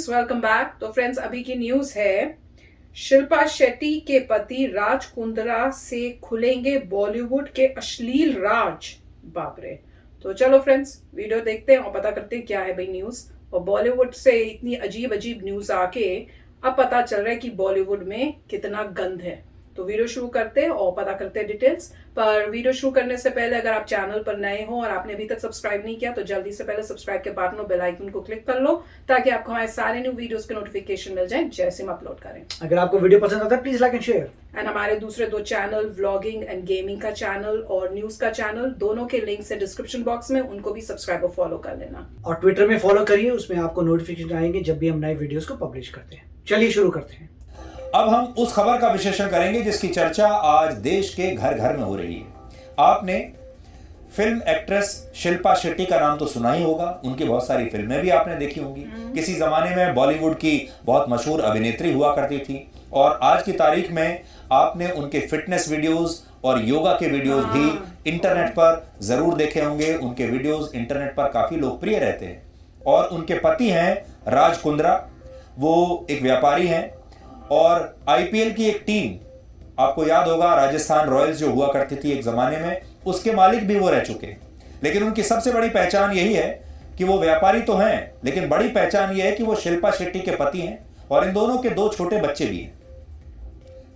Friends, welcome back. तो friends, अभी की न्यूज है, शिल्पा शेट्टी के पति राज कुंद्रा से खुलेंगे बॉलीवुड के अश्लील राज। बाप रे। तो चलो फ्रेंड्स, वीडियो देखते हैं और पता करते हैं क्या है भाई न्यूज। और बॉलीवुड से इतनी अजीब अजीब न्यूज आके अब पता चल रहा है कि बॉलीवुड में कितना गंद है। तो वीडियो शुरू करते हैं और पता करते हैं डिटेल्स। पर वीडियो शुरू करने से पहले अगर आप चैनल पर नए हो और आपने अभी तक सब्सक्राइब नहीं किया तो जल्दी से पहले सब्सक्राइब के बटन और बेल आइकन को क्लिक कर लो, ताकि आपको हमारे सारे न्यू वीडियोस के नोटिफिकेशन मिल जाएं जैसे हम अपलोड करें। अगर आपको वीडियो पसंद आता है please like and share. And हमारे दूसरे 2 चैनल, व्लॉगिंग एंड गेमिंग का चैनल और न्यूज का चैनल, दोनों के लिंक्स है डिस्क्रिप्शन बॉक्स में, उनको भी सब्सक्राइब और फॉलो कर लेना। और ट्विटर में फॉलो करिए, उसमें आपको नोटिफिकेशन आएंगे जब भी हम नए वीडियोस को पब्लिश करते हैं। चलिए शुरू करते हैं। अब हम उस खबर का विश्लेषण करेंगे जिसकी चर्चा आज देश के घर घर में हो रही है। आपने फिल्म एक्ट्रेस शिल्पा शेट्टी का नाम तो सुना ही होगा, उनकी बहुत सारी फिल्में भी आपने देखी होंगी। किसी जमाने में बॉलीवुड की बहुत मशहूर अभिनेत्री हुआ करती थी और आज की तारीख में आपने उनके फिटनेस वीडियोस और योगा के वीडियोस भी इंटरनेट पर जरूर देखे होंगे। उनके वीडियोस इंटरनेट पर काफी लोकप्रिय रहते हैं। और उनके पति हैं राज कुंद्रा, वो एक व्यापारी हैं और आईपीएल की एक टीम, आपको याद होगा राजस्थान रॉयल्स जो हुआ करती थी एक जमाने में, उसके मालिक भी वो रह चुके हैं। लेकिन उनकी सबसे बड़ी पहचान यही है कि वो व्यापारी तो हैं, लेकिन बड़ी पहचान यह है कि वो शिल्पा शेट्टी के पति हैं और इन दोनों के 2 छोटे बच्चे भी हैं।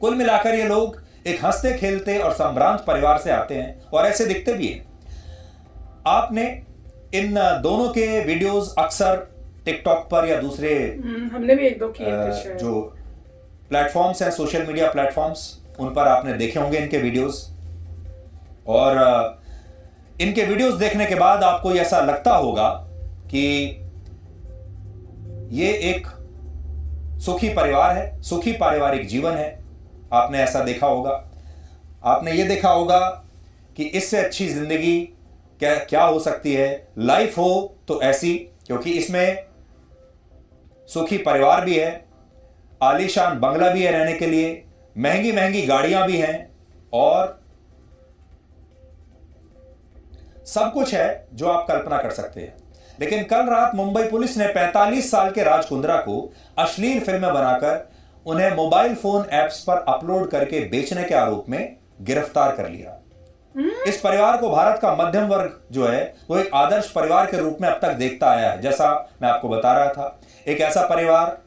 कुल मिलाकर ये लोग एक हंसते खेलते और संभ्रांत परिवार से आते हैं और ऐसे दिखते भी हैं। आपने इन दोनों के वीडियोस अक्सर टिकटॉक पर या दूसरे हमने भी 1-2 किए थे जो प्लेटफॉर्म्स हैं, सोशल मीडिया प्लेटफॉर्म्स, उन पर आपने देखे होंगे इनके वीडियोस। और इनके वीडियोस देखने के बाद आपको ऐसा लगता होगा कि ये एक सुखी परिवार है, सुखी पारिवारिक जीवन है। आपने ऐसा देखा होगा। आपने ये देखा होगा कि इससे अच्छी जिंदगी क्या हो सकती है, लाइफ हो तो ऐसी, क्योंकि इसमें सुखी परिवार भी है, आलीशान बंगला भी है रहने के लिए, महंगी महंगी गाड़ियां भी हैं और सब कुछ है जो आप कल्पना कर सकते हैं। लेकिन कल रात मुंबई पुलिस ने 45 साल के राज कुंद्रा को अश्लील फिल्में बनाकर उन्हें मोबाइल फोन ऐप्स पर अपलोड करके बेचने के आरोप में गिरफ्तार कर लिया। इस परिवार को भारत का मध्यम वर्ग जो है वो एक आदर्श परिवार के रूप में अब तक देखता आया है। जैसा मैं आपको बता रहा था, एक ऐसा परिवार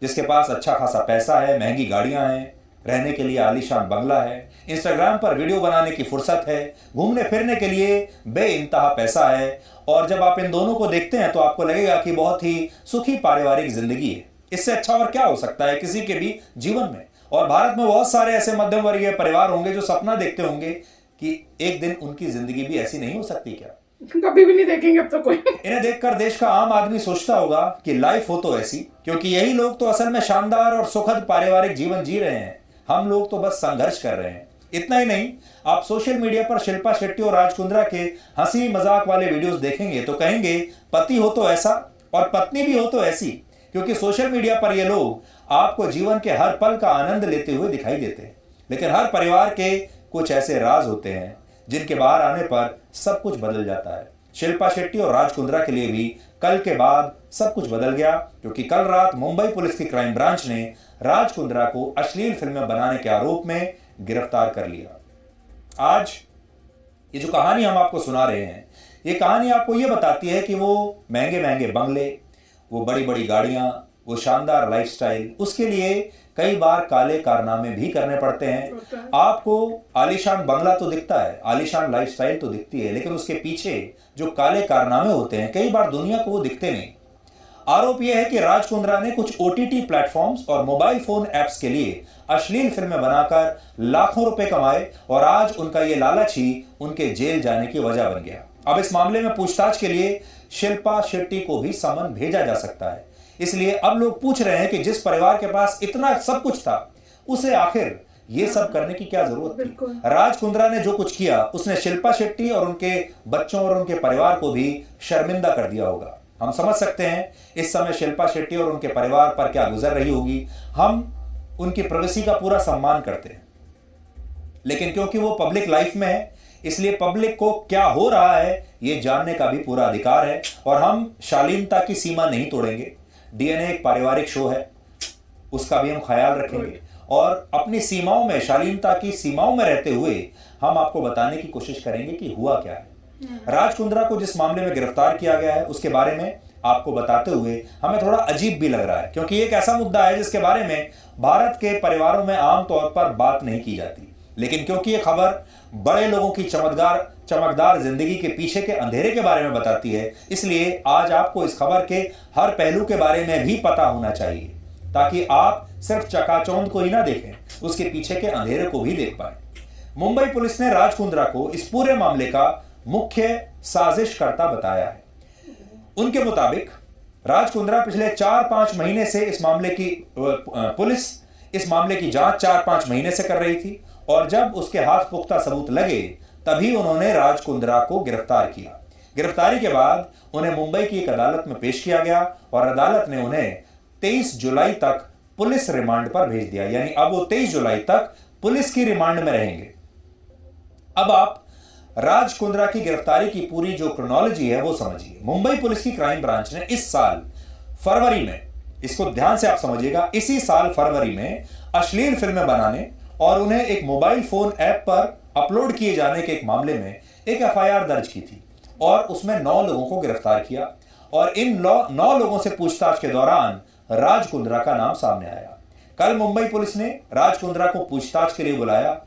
जिसके पास अच्छा खासा पैसा है, महंगी गाड़ियां हैं, रहने के लिए आलीशान बंगला है, इंस्टाग्राम पर वीडियो बनाने की फुर्सत है, घूमने फिरने के लिए बेइंतहा पैसा है। और जब आप इन दोनों को देखते हैं तो आपको लगेगा कि बहुत ही सुखी पारिवारिक जिंदगी है। इससे अच्छा और क्या हो सकता है किसी के भी जीवन में। और भारत में बहुत सारे ऐसे मध्यम वर्गीय परिवार होंगे जो सपना देखते होंगे कि एक दिन उनकी जिंदगी भी ऐसी नहीं हो सकती क्या? कभी भी नहीं देखेंगे अब तो कोई। इन्हें देखकर देश का आम आदमी सोचता होगा कि लाइफ हो तो ऐसी, क्योंकि यही लोग तो असल में शानदार और सुखद पारिवारिक जीवन जी रहे हैं। हम लोग तो बस संघर्ष कर रहे हैं। इतना ही नहीं, आप सोशल मीडिया पर शिल्पा शेट्टी और राज कुंद्रा के हंसी मजाक वाले वीडियोस देखेंगे तो कहेंगे पति हो तो ऐसा और पत्नी भी हो तो ऐसी, क्योंकि सोशल मीडिया पर ये लोग आपको जीवन के हर पल का आनंद लेते हुए दिखाई देते हैं। लेकिन हर परिवार के कुछ ऐसे राज होते हैं जिनके बाहर आने पर सब कुछ बदल जाता है। शिल्पा शेट्टी और राज कुंद्रा के लिए भी कल के बाद सब कुछ बदल गया, क्योंकि कल रात मुंबई पुलिस की क्राइम ब्रांच ने राज कुंद्रा को अश्लील फिल्में बनाने के आरोप में गिरफ्तार कर लिया। आज ये जो कहानी हम आपको सुना रहे हैं, ये कहानी आपको ये बताती है कि वो महंगे महंगे बंगले, वो बड़ी बड़ी गाड़ियां, वो शानदार लाइफस्टाइल, उसके लिए कई बार काले कारनामे भी करने पड़ते हैं। आपको आलीशान बंगला तो दिखता है, आलीशान लाइफस्टाइल तो दिखती है, लेकिन उसके पीछे जो काले कारनामे होते हैं कई बार दुनिया को वो दिखते नहीं। आरोप यह है कि राज कुंद्रा ने कुछ ओटीटी प्लेटफॉर्म्स और मोबाइल फोन ऐप्स के लिए अश्लील फिल्में बनाकर लाखों रुपए कमाए और आज उनका ये लालच ही उनके जेल जाने की वजह बन गया। अब इस मामले में पूछताछ के लिए शिल्पा शेट्टी को भी समन भेजा जा सकता है। इसलिए अब लोग पूछ रहे हैं कि जिस परिवार के पास इतना सब कुछ था, उसे आखिर ये सब करने की क्या जरूरत थी? राज कुंद्रा ने जो कुछ किया उसने शिल्पा शेट्टी और उनके बच्चों और उनके परिवार को भी शर्मिंदा कर दिया होगा। हम समझ सकते हैं इस समय शिल्पा शेट्टी और उनके परिवार पर क्या गुजर रही होगी। हम उनकी प्राइवेसी का पूरा सम्मान करते हैं, लेकिन क्योंकि वो पब्लिक लाइफ में है इसलिए पब्लिक को क्या हो रहा है ये जानने का भी पूरा अधिकार है और हम शालीनता की सीमा नहीं तोड़ेंगे। डीएनए एक पारिवारिक शो है, उसका भी हम ख्याल रखेंगे और अपनी सीमाओं में, शालीनता की सीमाओं में रहते हुए हम आपको बताने की कोशिश करेंगे कि हुआ क्या है। राज कुंद्रा को जिस मामले में गिरफ्तार किया गया है उसके बारे में आपको बताते हुए हमें थोड़ा अजीब भी लग रहा है, क्योंकि एक ऐसा मुद्दा है जिसके बारे में भारत के परिवारों में आमतौर पर बात नहीं की जाती, लेकिन क्योंकि यह खबर बड़े लोगों की चमकदार जिंदगी के पीछे के अंधेरे के बारे में बताती है, इसलिए आज आपको इस खबर के हर पहलू के बारे में भी पता होना चाहिए, ताकि आप सिर्फ चकाचौंध को ही ना देखें, उसके पीछे के अंधेरे को भी देख पाए। मुंबई पुलिस ने राज कुंद्रा को इस पूरे मामले का मुख्य साजिशकर्ता बताया है। उनके मुताबिक राज कुंद्रा पिछले 4-5 महीने से पुलिस इस मामले की जांच 4-5 महीने से कर रही थी और जब उसके हाथ पुख्ता सबूत लगे तभी उन्होंने राज कुंद्रा को गिरफ्तार किया। गिरफ्तारी के बाद उन्हें मुंबई की एक अदालत में पेश किया गया और अदालत ने उन्हें 23 जुलाई तक पुलिस रिमांड पर भेज दिया, यानी अब वो 23 जुलाई तक पुलिस की रिमांड में रहेंगे। अब आप राज कुंद्रा की गिरफ्तारी की पूरी जो क्रोनोलॉजी है वो समझिए। मुंबई पुलिस की क्राइम ब्रांच ने इस साल फरवरी में, इसको ध्यान से आप समझिएगा, इसी साल फरवरी में अश्लील फिल्में बनाने और उन्हें एक मोबाइल फोन ऐप पर अपलोड किए जाने के एक मामले में एक एफआईआर दर्ज की थी और उसमें 9 लोगों को गिरफ्तार किया और इन 9 लोगों से पूछताछ के दौरान राज कुंद्रा का नाम सामने आया। कल मुंबई पुलिस ने राज कुंद्रा को पूछताछ के लिए बुलाया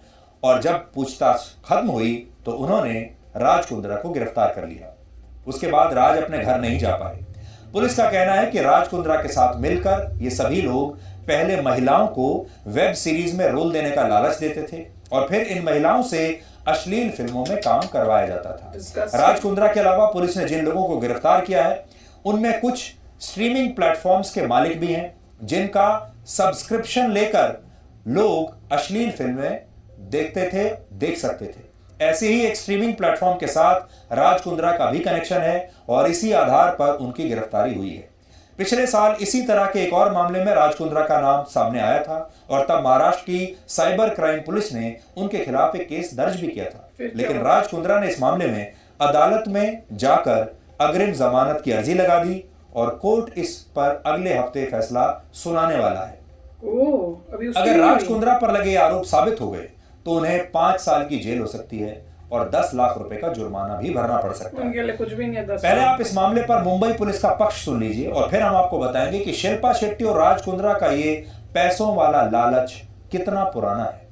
और जब पूछताछ खत्म हुई तो उन्होंने राज कुंद्रा को गिरफ्तार कर लिया। उसके बाद राज अपने घर नहीं जा पाए। पुलिस का कहना है कि राज कुंद्रा के साथ मिलकर ये सभी लोग पहले महिलाओं को वेब सीरीज में रोल देने का लालच देते थे और फिर इन महिलाओं से अश्लील फिल्मों में काम करवाया जाता था। राज कुंद्रा के अलावा पुलिस ने जिन लोगों को गिरफ्तार किया है उनमें कुछ स्ट्रीमिंग प्लेटफॉर्म्स के मालिक भी हैं जिनका सब्सक्रिप्शन लेकर लोग अश्लील फिल्में देख सकते थे। ऐसे ही एक स्ट्रीमिंग प्लेटफॉर्म के साथ राज कुंद्रा का भी कनेक्शन है और इसी आधार पर उनकी गिरफ्तारी हुई है। पिछले साल इसी तरह के एक और मामले में राज कुंद्रा का नाम सामने आया था और तब महाराष्ट्र की साइबर क्राइम पुलिस ने उनके खिलाफ एक केस दर्ज भी किया था, लेकिन राज कुंद्रा ने इस मामले में अदालत में जाकर अग्रिम जमानत की अर्जी लगा दी और कोर्ट इस पर अगले हफ्ते फैसला सुनाने वाला है। अगर राज कुंद्रा पर लगे आरोप साबित हो गए तो उन्हें 5 साल की जेल हो सकती है और 10 लाख रुपए का जुर्माना भी भरना पड़ सकता है। उनके लिए कुछ भी नहीं है। पहले आप इस मामले पर मुंबई पुलिस का पक्ष सुन लीजिए और फिर हम आपको बताएंगे कि शिल्पा शेट्टी और राज कुंद्रा का ये पैसों वाला लालच कितना पुराना है।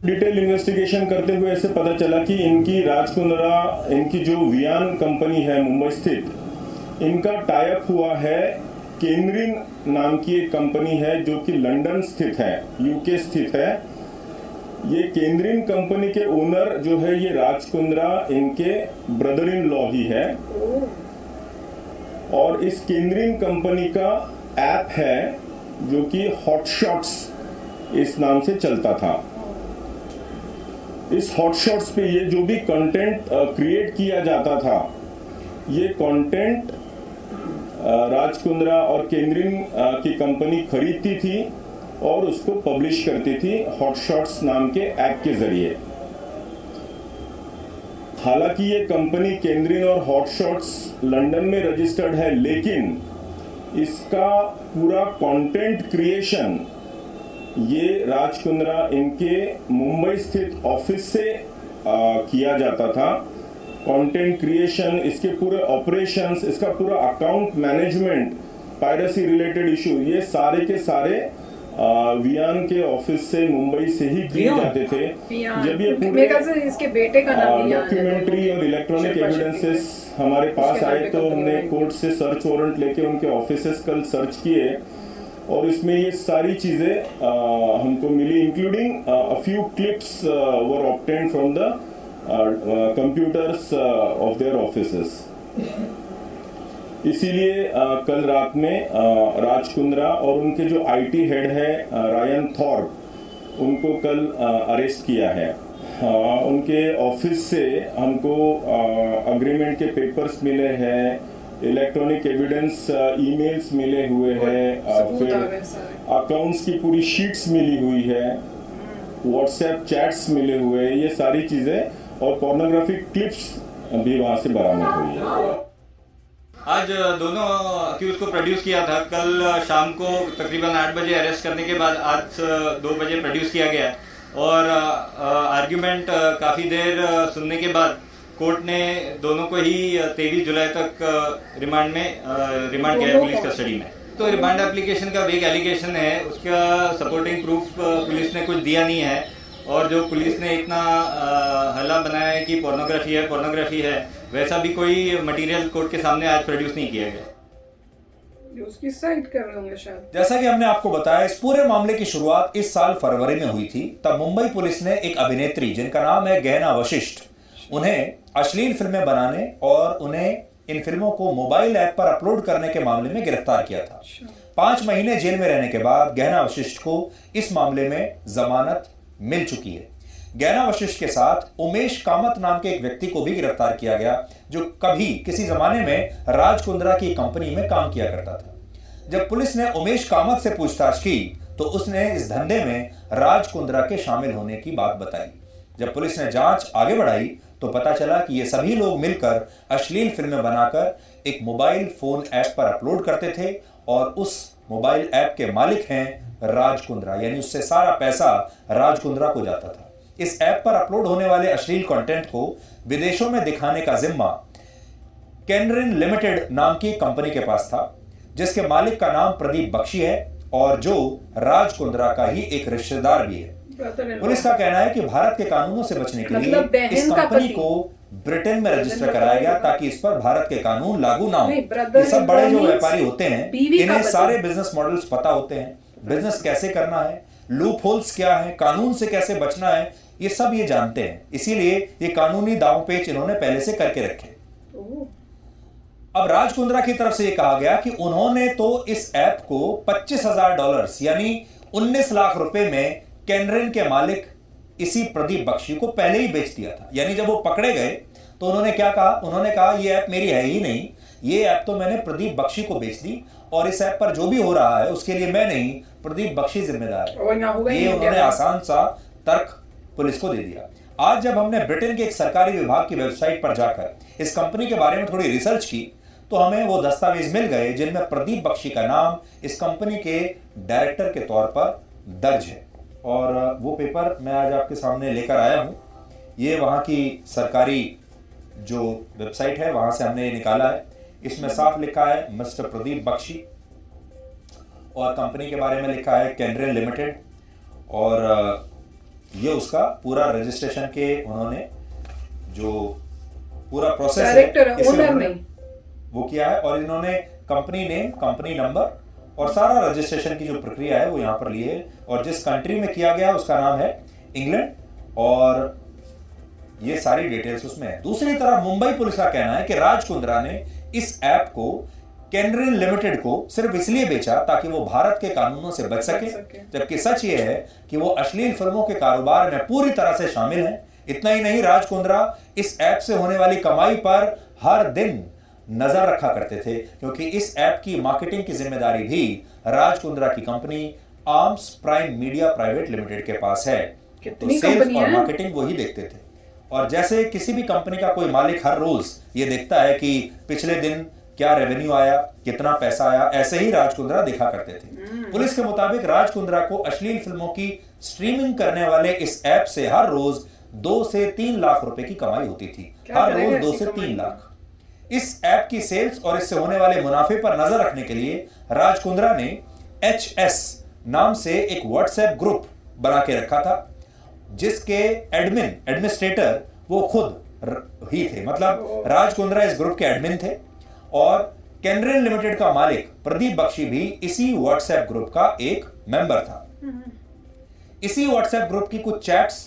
डिटेल इन्वेस्टिगेशन करते हुए ऐसे पता चला कि इनकी राज कुंद्रा, इनकी जो वियान कंपनी है मुंबई स्थित, इनका टाइप हुआ है केनरिन नाम की एक कंपनी है जो कि लंदन स्थित है, यूके स्थित है। ये केनरिन कंपनी के ओनर जो है ये राज कुंद्रा इनके ब्रदर इन लॉ ही है और इस केनरिन कंपनी का ऐप है जो कि हॉटशॉट्स इस नाम से चलता था। इस हॉटशॉट्स पे ये जो भी कंटेंट क्रिएट किया जाता था, ये कंटेंट राज कुंद्रा और केनरिन की कंपनी खरीदती थी और उसको पब्लिश करती थी हॉटशॉट्स नाम के ऐप के जरिए। हालांकि ये कंपनी केनरिन और हॉटशॉट्स लंदन में रजिस्टर्ड है, लेकिन इसका पूरा कंटेंट क्रिएशन ये राज कुंद्रा इनके मुंबई स्थित ऑफिस से किया जाता था। कंटेंट क्रिएशन, इसके पूरे ऑपरेशंस, इसका पूरा account management, piracy related issue, ये सारे के सारे वियान के ऑफिस से मुंबई से ही किए जाते थे। जब ये पूरे इसके बेटे का नाम डॉक्यूमेंट्री और इलेक्ट्रॉनिक एविडेंसेस हमारे पास आए तो हमने कोर्ट से सर्च वारंट लेके उनके ऑफिसेस कल सर्च किए और इसमें ये सारी चीजें हमको मिली, including a few clips were obtained from the computers of their offices. इसीलिए कल रात में राज कुंद्रा और उनके जो आईटी हेड है रायन थॉर्प, उनको कल अरेस्ट किया है। उनके ऑफिस से हमको अग्रीमेंट के पेपर्स मिले हैं, इलेक्ट्रॉनिक एविडेंस ईमेल्स मिले हुए हैं, फिर अकाउंट्स की पूरी शीट्स मिली हुई है, व्हाट्सएप चैट्स मिले हुए हैं, ये सारी चीजें और पोर्नोग्राफिक क्लिप्स भी वहां से बरामद हुई है। आज दोनों अक्यूज को प्रोड्यूस किया था। कल शाम को तकरीबन 8 बजे अरेस्ट करने के बाद आज 2 बजे प्रोड्यूस किया गया और आर्ग्यूमेंट काफ़ी देर सुनने के बाद कोर्ट ने दोनों को ही 23 जुलाई तक रिमांड किया है पुलिस कस्टडी में। तो रिमांड एप्लीकेशन का वेग एलिगेशन है, उसका सपोर्टिंग प्रूफ पुलिस ने कुछ दिया नहीं है और जो पुलिस ने इतना हल्ला बनाया है कि पोर्नोग्राफी है, वैसा भी कोई मटेरियल कोर्ट के सामने आज प्रोड्यूस नहीं किया गया। उसकी साइड कर रहे होंगे शायद। जैसा कि हमने आपको बताया, इस पूरे मामले की शुरुआत इस साल फरवरी में हुई थी। तब मुंबई पुलिस ने एक अभिनेत्री जिनका नाम है गहना वशिष्ठ, उन्हें अश्लील फिल्में बनाने और उन्हें इन फिल्मों को मोबाइल ऐप पर अपलोड करने के मामले में गिरफ्तार किया था। 5 महीने जेल में रहने के बाद गहना वशिष्ठ को इस मामले में जमानत मिल चुकी है। गहना वशिष्ठ के साथ उमेश कामत नाम के एक व्यक्ति को भी गिरफ्तार किया गया, जो कभी किसी जमाने में राज कुंद्रा की कंपनी में काम किया करता था। जब पुलिस ने उमेश कामत से पूछताछ की तो उसने इस धंधे में राज कुंद्रा के शामिल होने की बात बताई। जब पुलिस ने जांच आगे बढ़ाई तो पता चला कि ये सभी लोग मिलकर अश्लील फिल्में बनाकर एक मोबाइल फोन ऐप पर अपलोड करते थे और उस मोबाइल ऐप के मालिक हैं राज कुंद्रा, यानी उससे सारा पैसा राज कुंद्रा को जाता था। इस ऐप पर अपलोड होने वाले अश्लील कंटेंट को विदेशों में दिखाने का जिम्मा कैनरिन लिमिटेड नाम की कंपनी के पास था, जिसके मालिक का नाम प्रदीप बख्शी है और जो राज कुंद्रा का ही एक रिश्तेदार भी है। पुलिस का कहना है कि भारत के कानूनों से बचने के लिए इस कंपनी को ब्रिटेन में रजिस्टर कराया गया ताकि इस पर भारत के कानून लागू ना हो। ये सब बड़े जो व्यापारी होते हैं इन्हें सारे बिजनेस मॉडल्स पता होते हैं, बिजनेस कैसे करना है, लूप होल्स क्या है, कानून से कैसे बचना है, ये सब ये जानते हैं। इसीलिए ये कानूनी दांव पेच इन्होंने पहले से करके रखे। अब राज कुंद्रा की तरफ से ये कहा गया कि उन्होंने तो इस ऐप को $25,000 यानी 19 लाख रुपए में कैनरिन के मालिक इसी प्रदीप बख्शी को पहले ही बेच दिया था। यानी जब वो पकड़े गए तो उन्होंने क्या कहा, उन्होंने कहा ये ऐप मेरी है ही नहीं, ये ऐप तो मैंने प्रदीप बख्शी को बेच दी और इस ऐप पर जो भी हो रहा है उसके लिए मैं नहीं, प्रदीप बख्शी जिम्मेदार है। ये उन्होंने आसान सा तर्क पुलिस को दे दिया। आज जब हमने ब्रिटेन के एक सरकारी विभाग की वेबसाइट पर जाकर इस कंपनी के बारे में थोड़ी रिसर्च की तो हमें वो दस्तावेज मिल गए जिनमें प्रदीप बख्शी का नाम इस कंपनी के डायरेक्टर के तौर पर दर्ज है। और वो पेपर मैं आज आपके सामने लेकर आया हूँ। ये वहाँ की सरकारी जो वेबसाइट है वहाँ से हमने निकाला है। इसमें साफ लिखा है मिस्टर प्रदीप बख्शी और कंपनी के बारे में लिखा है कैनरिन लिमिटेड और ये उसका पूरा रजिस्ट्रेशन के उन्होंने जो पूरा प्रोसेस है वो किया है और इन्होंने कंपनी नेम, कंपनी नंबर और सारा रजिस्ट्रेशन की जो प्रक्रिया है वो यहाँ पर ली है और जिस कंट्री में किया गया उसका नाम है इंग्लैंड और ये सारी डिटेल्स उसमें है। दूसरी तरफ मुंबई पुलिस का कहना है कि राज कुंद्रा ने इस ऐप को कैनरिन लिमिटेड को सिर्फ इसलिए बेचा ताकि वो भारत के कानूनों से बच सके, जबकि सच ये है कि वो अश्लील फिल्मों के कारोबार में पूरी तरह से शामिल हैं। इतना ही नहीं, राज कुंद्रा इस ऐप से होने वाली कमाई पर हर दिन नजर रखा करते थे क्योंकि इस ऐप की मार्केटिंग की जिम्मेदारी भी राज कुंद्रा की company arms prime media private limited के पास है। तो सेल्स और मार्केटिंग वही देखते थे और जैसे किसी भी कंपनी का कोई मालिक हर रोज ये देखता है कि पिछले दिन क्या रेवेन्यू आया, कितना पैसा आया, ऐसे ही राज कुंद्रा देखा करते थे। पुलिस के मुताबिक राज कुंद्रा को अश्लील फिल्मों की स्ट्रीमिंग करने वाले इस ऐप से हर रोज 2 से 3 लाख रुपए की कमाई होती थी। हर रोज 2 से 3 लाख। इस ऐप की सेल्स और इससे होने वाले मुनाफे पर नजर रखने के लिए राज कुंद्रा ने HS नाम से एक व्हाट्सएप ग्रुप बना के रखा था जिसके एडमिनिस्ट्रेटर वो खुद ही थे। मतलब राज कुंद्रा इस ग्रुप के एडमिन थे और कैनरिन लिमिटेड का मालिक प्रदीप बख्शी भी इसी व्हाट्सएप ग्रुप का एक मेंबर था। इसी व्हाट्सएप ग्रुप की कुछ चैट्स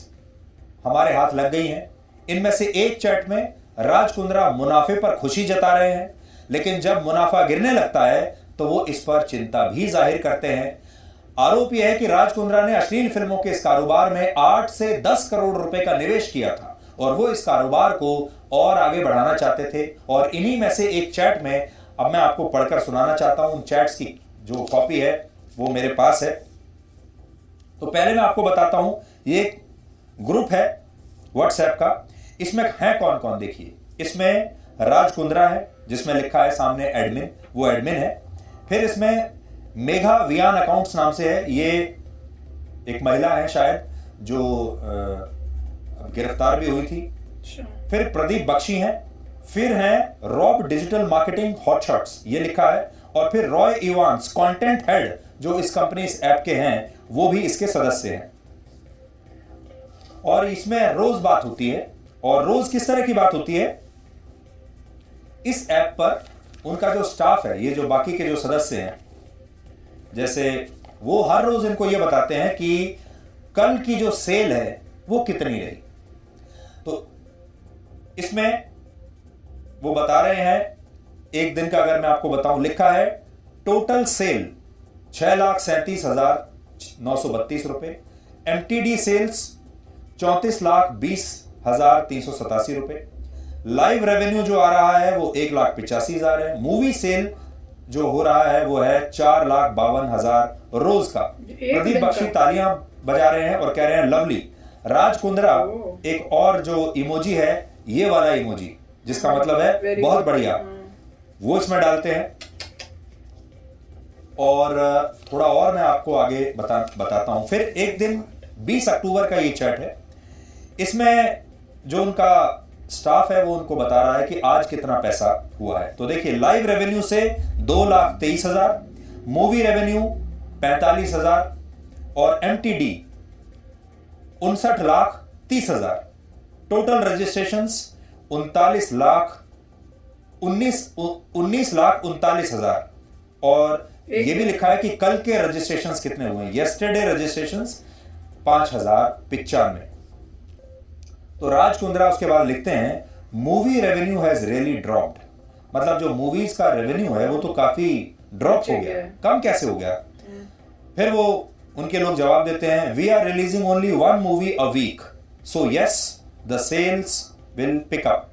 हमारे हाथ लग गई हैं। इनमें से एक चैट में राज कुंद्रा मुनाफे पर खुशी जता रहे हैं, लेकिन जब मुनाफा गिरने लगता है तो वो इस पर चिंता भी जाहिर करते हैं। आरोप यह है कि राज कुंद्रा ने अश्लील फिल्मों के इस कारोबार में 8 से 10 करोड़ रुपए का निवेश किया था और वो इस कारोबार को और आगे बढ़ाना चाहते थे। और इन्हीं में से एक चैट में अब मैं आपको पढ़कर सुनाना चाहता हूं। उन चैट्स की जो कॉपी है वो मेरे पास है। तो पहले मैं आपको बताता हूं, ये एक ग्रुप है व्हाट्सएप का। इसमें है कौन कौन, देखिए। इसमें राज कुंद्रा है जिसमें लिखा है सामने एडमिन, वो एडमिन है। फिर इसमें मेघा वियान अकाउंट्स नाम से है, ये एक महिला है शायद जो गिरफ्तार भी हुई थी। फिर प्रदीप बख्शी हैं, फिर हैं रॉब डिजिटल मार्केटिंग हॉटशॉट्स, ये लिखा है। और फिर रॉय इवांस कंटेंट हेड जो इस कंपनी इस ऐप के हैं, वो भी इसके सदस्य हैं। और इसमें रोज बात होती है। और रोज किस तरह की बात होती है? इस ऐप पर उनका जो स्टाफ है, ये जो बाकी के जो सदस्य हैं, जैसे वो हर रोज इनको ये बताते हैं कि कल की जो सेल है वो कितनी रही। तो इसमें वो बता रहे हैं, एक दिन का अगर मैं आपको बताऊं, लिखा है टोटल सेल 6,37,932 रुपए, एमटीडी सेल्स 34,20,387 रुपए, लाइव रेवेन्यू जो आ रहा है वो 1,85,000 है, मूवी सेल जो हो रहा है वो है 4,52,000 रोज का। प्रदीप बख्शी तालियां बजा रहे हैं और कह रहे हैं लवली। राज कुंद्रा एक और जो इमोजी है, ये वाला इमोजी जिसका मतलब है बहुत बढ़िया, वो इसमें डालते हैं। और थोड़ा और मैं आपको आगे बताता हूं। फिर एक दिन 20 अक्टूबर का ये चैट है, इसमें जो उनका स्टाफ है वो उनको बता रहा है कि आज कितना पैसा हुआ है। तो देखिए, लाइव रेवेन्यू से 2,23,000, मूवी रेवेन्यू 45,000 और एमटीडी 59,30,000, टोटल रजिस्ट्रेशंस 19,39,000। और ये भी लिखा है कि कल के रजिस्ट्रेशंस कितने हुए हैं। Yesterday registrations 5,095। तो राज कुंद्रा उसके बाद लिखते हैं movie revenue has really dropped, मतलब जो मूवीज का रेवेन्यू है वो तो काफी ड्रॉप हो गया, कम कैसे हो गया। फिर वो उनके लोग जवाब देते हैं, we are releasing only 1 movie a week, so yes the sales will pick up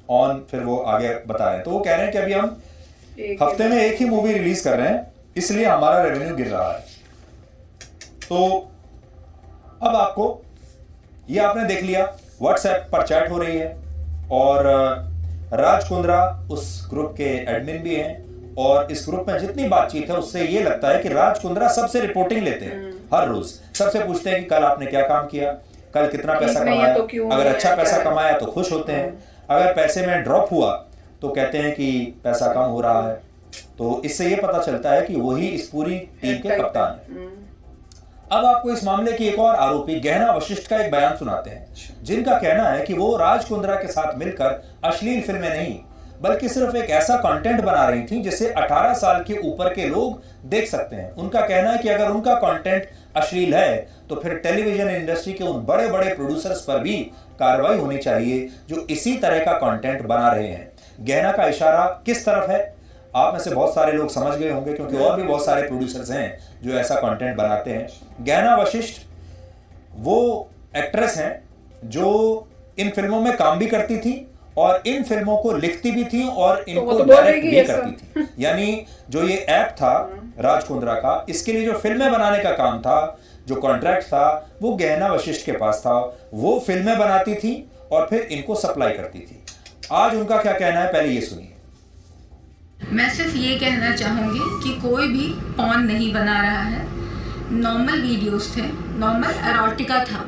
on. फिर वो आगे बता रहे हैं, तो वो कह रहे हैं कि अभी हम हफ्ते में एक ही मूवी रिलीज कर रहे हैं, इसलिए हमारा रेवेन्यू गिर रहा है। तो अब आपको ये आपने देख लिया, व्हाट्सएप पर चैट हो रही है और राज कुंद्रा उस ग्रुप के एडमिन भी हैं। और इस ग्रुप में जितनी बातचीत है उससे ये लगता है कि राज कुंद्रा सबसे रिपोर्टिंग लेते हैं हर रोज, सबसे पूछते हैं कि कल आपने क्या काम किया, कल कितना पैसा कमाया, अगर अच्छा पैसा कमाया तो खुश होते हैं, अगर पैसे में ड्रॉप हुआ तो कहते हैं कि पैसा कम हो रहा है। तो इससे ये पता चलता है कि वही इस पूरी टीम के कप्तान हैं। अब आपको इस मामले की एक और आरोपी गहना वशिष्ठ का एक बयान सुनाते हैं, जिनका कहना है कि वो राज कुंद्रा के साथ मिलकर अश्लील फिल्में नहीं बल्कि सिर्फ एक ऐसा कंटेंट बना रही थी जिसे 18 साल के ऊपर के लोग देख सकते हैं। उनका कहना है कि अगर उनका कंटेंट अश्लील है तो फिर टेलीविजन इंडस्ट्री के उन बड़े बड़े प्रोड्यूसर्स पर भी कार्रवाई होनी चाहिए जो इसी तरह का कंटेंट बना रहे हैं। गहना का इशारा किस तरफ है आप में से बहुत सारे लोग समझ गए होंगे, क्योंकि और भी बहुत सारे प्रोड्यूसर्स हैं जो ऐसा कंटेंट बनाते हैं। गहना वशिष्ठ वो एक्ट्रेस हैं जो इन फिल्मों में काम भी करती थी और इन फिल्मों को लिखती भी थी और इनको डायरेक्ट भी करती थी। यानी जो ये ऐप था राज कुंद्रा का, इसके लिए जो फिल्में बनाने का काम था, जो कॉन्ट्रैक्ट था, वो गहना वशिष्ठ के पास था। वो फिल्में बनाती थी और फिर इनको सप्लाई करती थी। आज उनका क्या कहना है, पहले ये सुनिए। मैं सिर्फ ये कहना चाहूँगी कि कोई भी पॉर्न नहीं बना रहा है। नॉर्मल वीडियोस थे, नॉर्मल एरोटिका था,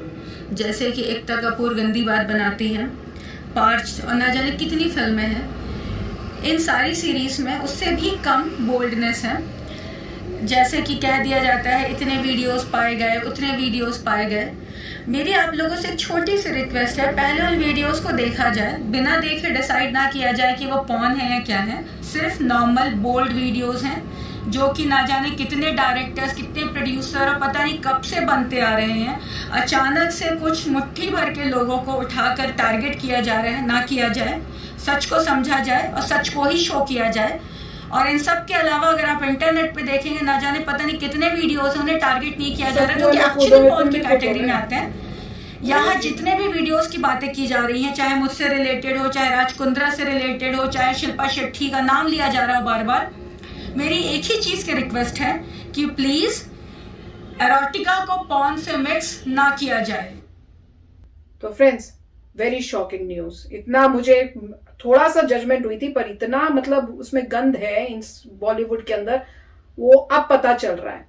जैसे कि एकता कपूर गंदी बात बनाती है, पार्च और ना जाने कितनी फिल्में हैं। इन सारी सीरीज़ में उससे भी कम बोल्डनेस है। जैसे कि कह दिया जाता है इतने वीडियोस पाए गए, उतने वीडियोस पाए गए। मेरी आप लोगों से छोटी सी रिक्वेस्ट है, पहले उन वीडियोस को देखा जाए, बिना देखे डिसाइड ना किया जाए कि वो पॉर्न है या क्या है। सिर्फ नॉर्मल बोल्ड वीडियोस हैं जो कि ना जाने कितने डायरेक्टर्स, कितने प्रोड्यूसर और पता नहीं कब से बनते आ रहे हैं। अचानक से कुछ मुट्ठी भर के लोगों को उठाकर टारगेट किया जा रहा है। ना किया जाए, सच को समझा जाए और सच को ही शो किया जाए। और इन सब के अलावा अगर आप इंटरनेट पे देखेंगे, ना जाने पता नहीं कितने वीडियोस हैं, उन्हें टारगेट नहीं किया जा रहा जो कि एक्चुअली पॉर्न की कैटेगरी में आते हैं। यहाँ जितने भी वीडियोस की बातें की जा रही हैं, चाहे मुझसे रिलेटेड हो, चाहे राज कुंद्रा से रिलेटेड हो, चाहे शिल्पा शेट्टी का नाम लिया जा रहा हो बार बार, मेरी एक ही चीज की रिक्वेस्ट है कि प्लीज एरोटिका को पॉर्न से मिक्स ना किया जाए। तो फ्रेंड्स, वेरी शॉकिंग न्यूज। इतना मुझे थोड़ा सा जजमेंट हुई थी, पर इतना मतलब उसमें गंद है इन बॉलीवुड के अंदर, वो अब पता चल रहा है।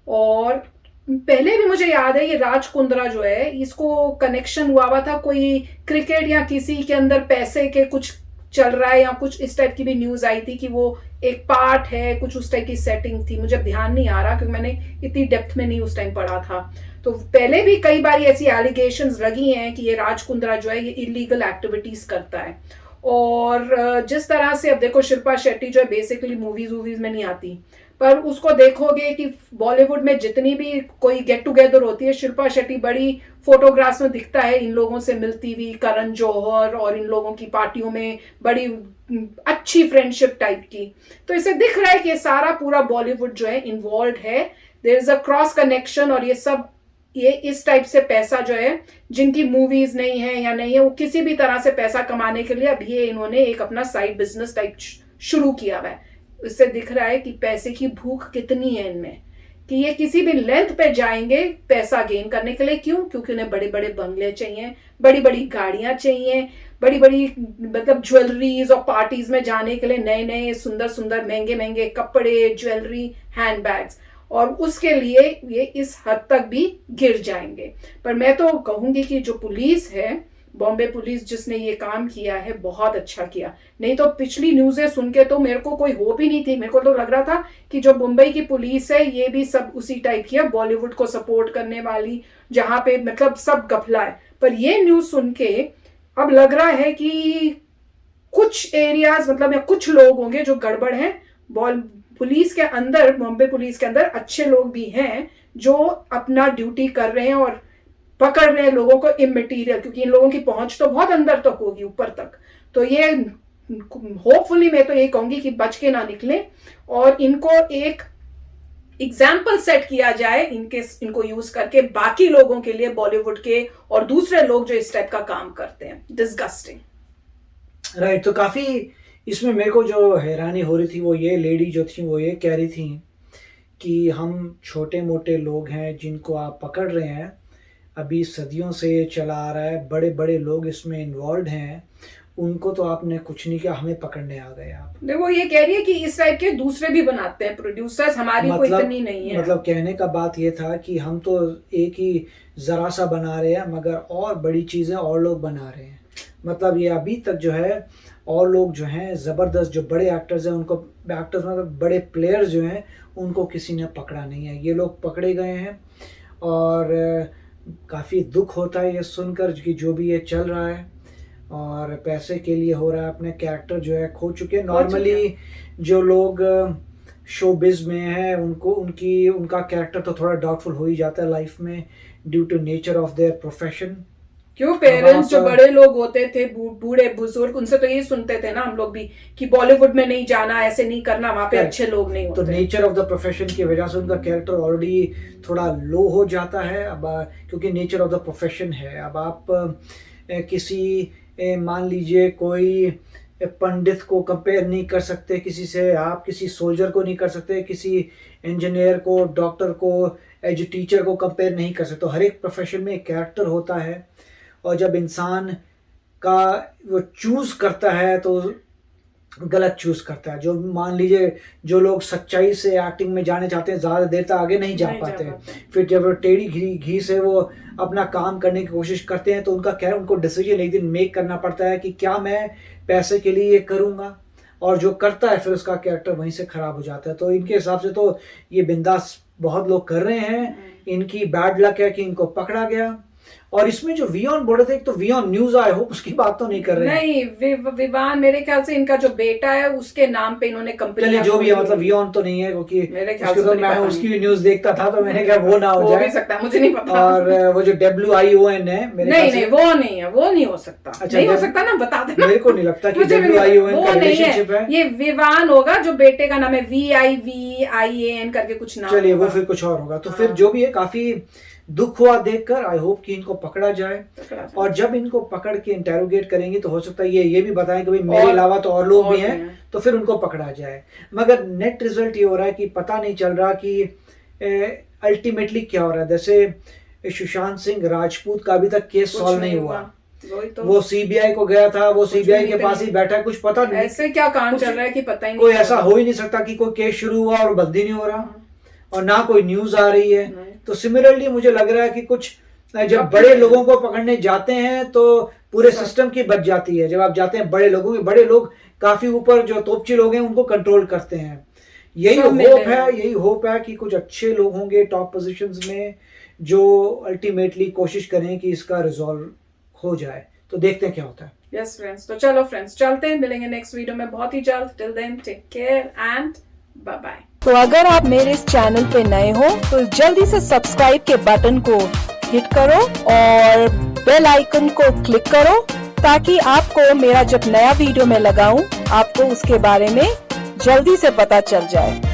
और पहले भी मुझे याद है ये राज कुंद्रा जो है, इसको कनेक्शन हुआ था कोई क्रिकेट या किसी के अंदर पैसे के कुछ चल रहा है, या कुछ इस टाइप की भी न्यूज आई थी कि वो एक पार्ट है, कुछ उस टाइप की सेटिंग थी। मुझे ध्यान नहीं आ रहा क्योंकि मैंने इतनी डेप्थ में नहीं उस टाइम पढ़ा था। तो पहले भी कई बार ऐसी एलिगेशंस लगी हैं कि ये राज कुंद्रा जो है ये इलीगल एक्टिविटीज करता है। और जिस तरह से अब देखो शिल्पा शेट्टी जो है बेसिकली मूवीज वूवीज में नहीं आती, पर उसको देखोगे कि बॉलीवुड में जितनी भी कोई गेट टुगेदर होती है, शिल्पा शेट्टी बड़ी फोटोग्राफ्स में दिखता है इन लोगों से मिलती हुई, करण जौहर और इन लोगों की पार्टियों में बड़ी अच्छी फ्रेंडशिप टाइप की। तो इसे दिख रहा है कि ये सारा पूरा बॉलीवुड जो है इन्वॉल्व है, there is a cross connection. और ये सब ये इस टाइप से पैसा जो है, जिनकी मूवीज नहीं है या नहीं है, वो किसी भी तरह से पैसा कमाने के लिए अब ये इन्होंने एक अपना साइड बिजनेस टाइप शुरू किया हुआ है। इससे दिख रहा है कि पैसे की भूख कितनी है इनमें, कि ये किसी भी लेंथ पे जाएंगे पैसा गेन करने के लिए। क्यों? क्योंकि उन्हें बड़े बड़े बंगले चाहिए, बड़ी बड़ी गाड़ियां चाहिए, बड़ी बड़ी मतलब ज्वेलरीज और पार्टीज में जाने के लिए नए नए सुंदर सुंदर महंगे महंगे कपड़े, ज्वेलरी, हैंडबैग्स, और उसके लिए ये इस हद तक भी गिर जाएंगे। पर मैं तो कहूंगी कि जो पुलिस है, बॉम्बे पुलिस जिसने ये काम किया है, बहुत अच्छा किया। नहीं तो पिछली न्यूज़ें सुन के तो मेरे को कोई होप ही नहीं थी। मेरे को तो लग रहा था कि जो मुंबई की पुलिस है ये भी सब उसी टाइप की है, बॉलीवुड को सपोर्ट करने वाली, जहां पे मतलब सब गफला है। पर ये न्यूज़ सुन के अब लग रहा है कि कुछ एरियाज मतलब या कुछ लोग होंगे जो गड़बड़ हैं। पुलिस के अंदर, बॉम्बे पुलिस के अंदर अच्छे लोग भी हैं जो अपना ड्यूटी कर रहे हैं और पकड़ रहे हैं लोगों को इमटेरियल, क्योंकि इन लोगों की पहुंच तो बहुत अंदर तक होगी, ऊपर तक। तो ये होपफुली मैं तो ये कहूंगी कि बच के ना निकले और इनको एक एग्जाम्पल सेट किया जाए इनको यूज करके बाकी लोगों के लिए, बॉलीवुड के और दूसरे लोग जो इस टाइप का काम करते हैं। डिस्गस्टिंग। राइट। तो काफ़ी इसमें मेरे को जो हैरानी हो रही थी वो ये लेडी जो थी वो ये कह रही थी कि हम छोटे मोटे लोग हैं जिनको आप पकड़ रहे हैं, अभी सदियों से ये चला आ रहा है, बड़े बड़े लोग इसमें इन्वॉल्व हैं, उनको तो आपने कुछ नहीं किया, हमें पकड़ने आ गए आप। देखो ये कह रही है कि इस टाइप के दूसरे भी बनाते हैं प्रोड्यूसर्स, हमारी कोई इतनी नहीं है। मतलब कहने का बात ये था कि हम तो एक ही ज़रा सा बना रहे हैं, मगर और बड़ी चीज़ें और लोग बना रहे हैं। मतलब ये अभी तक जो है और लोग जो हैं ज़बरदस्त, जो बड़े एक्टर्स हैं उनको, एक्टर्स मतलब बड़े प्लेयर्स जो हैं उनको किसी ने पकड़ा नहीं है। ये लोग पकड़े गए हैं और काफ़ी दुख होता है ये सुनकर कि जो भी ये चल रहा है और पैसे के लिए हो रहा है, अपने कैरेक्टर जो है खो चुके हैं। नॉर्मली जो लोग शोबिज़ में हैं उनका कैरेक्टर तो थोड़ा डाउटफुल हो ही जाता है लाइफ में due to nature of their profession. क्यों पेरेंट्स जो बड़े लोग होते थे, बूढ़े बुजुर्ग, उनसे तो ये सुनते थे ना हम लोग भी कि बॉलीवुड में नहीं जाना, ऐसे नहीं करना, वहां पे अच्छे लोग नहीं होते। तो नेचर ऑफ द प्रोफेशन की वजह से उनका कैरेक्टर ऑलरेडी थोड़ा लो हो जाता है। अब क्योंकि नेचर ऑफ द प्रोफेशन है, अब आप किसी मान लीजिए कोई पंडित को कंपेयर नहीं कर सकते किसी से, आप किसी सोल्जर को नहीं कर सकते, किसी इंजीनियर को, डॉक्टर को, एज टीचर को कंपेयर नहीं कर सकते। तो हर एक प्रोफेशन में एक कैरेक्टर होता है और जब इंसान का वो चूज़ करता है तो गलत चूज़ करता है। जो मान लीजिए जो लोग सच्चाई से एक्टिंग में जाने चाहते हैं ज़्यादा देर तक आगे नहीं जा पाते हैं, फिर जब वो टेढ़ी घी से वो अपना काम करने की कोशिश करते हैं तो उनको डिसीजन एक दिन मेक करना पड़ता है कि क्या मैं पैसे के लिए ये करूँगा, और जो करता है फिर उसका कैरेक्टर वहीं से ख़राब हो जाता है। तो इनके हिसाब से तो ये बिंदास बहुत लोग कर रहे हैं, इनकी बैड लक है कि इनको पकड़ा गया। और इसमें जो वियॉन बोल रहे थे, एक तो वियॉन न्यूज आए हो उसकी बात तो नहीं कर रहे हैं। नहीं, विवान मेरे ख्याल से इनका जो बेटा है उसके नाम पे इन्होंने कंपनी, चलिए जो भी है, मतलब वियॉन तो नहीं है क्योंकि मेरे ख्याल से तो मैं उसकी भी न्यूज देखता था तो मैंने कहा वो ना हो जाए, भी सकता है, मुझे नहीं पता। और वो जो WION है मेरे ख्याल से, नहीं वो नहीं है, वो नहीं हो सकता। अच्छा, नहीं हो सकता ना, बता देना। मेरे को नहीं लगता कि WION का रिलेशनशिप है। ये विवान होगा, जो बेटे का नाम है VIVIAN करके कुछ नाम। चलिए वो फिर कुछ और होगा। तो फिर जो भी है काफी दुख हुआ देखकर। आई होप कि इनको पकड़ा जाए और जब इनको पकड़ के इंटेरोगेट करेंगे तो हो सकता है ये भी बताएं कि भाई मेरे अलावा तो और लोग भी हैं, तो फिर उनको पकड़ा जाए। मगर नेट रिजल्ट ये हो रहा है कि पता नहीं चल रहा कि अल्टीमेटली क्या हो रहा है। जैसे सुशांत सिंह राजपूत का अभी तक केस सॉल्व नहीं हुआ, वही तो। वो सीबीआई को गया था, वो सीबीआई के पास ही बैठा है, कुछ पता नहीं ऐसे क्या कांड चल रहा है कि पता ही नहीं। कोई ऐसा हो ही नहीं सकता कि कोई केस शुरू हुआ और बंदी नहीं हो रहा, और ना कोई न्यूज आ रही है। तो सिमिलरली मुझे लग रहा है कि कुछ जब बड़े लोगों को पकड़ने जाते हैं तो पूरे सिस्टम की बच जाती है। जब आप जाते हैं बड़े लोगों के, बड़े लोग काफी ऊपर जो तोपची लोग हैं उनको कंट्रोल करते हैं। यही होप है कि कुछ अच्छे लोग होंगे टॉप पोजीशंस में जो अल्टीमेटली कोशिश करें कि इसका रिजॉल्व हो जाए। तो देखते हैं क्या होता है। यस फ्रेंड्स, तो चलो फ्रेंड्स चलते हैं, मिलेंगे नेक्स्ट वीडियो में बहुत ही जल्द। Till then take care and bye bye. तो अगर आप मेरे इस चैनल पे नए हो तो जल्दी से सब्सक्राइब के बटन को हिट करो और बेल आइकन को क्लिक करो ताकि आपको मेरा जब नया वीडियो मैं लगाऊं आपको उसके बारे में जल्दी से पता चल जाए।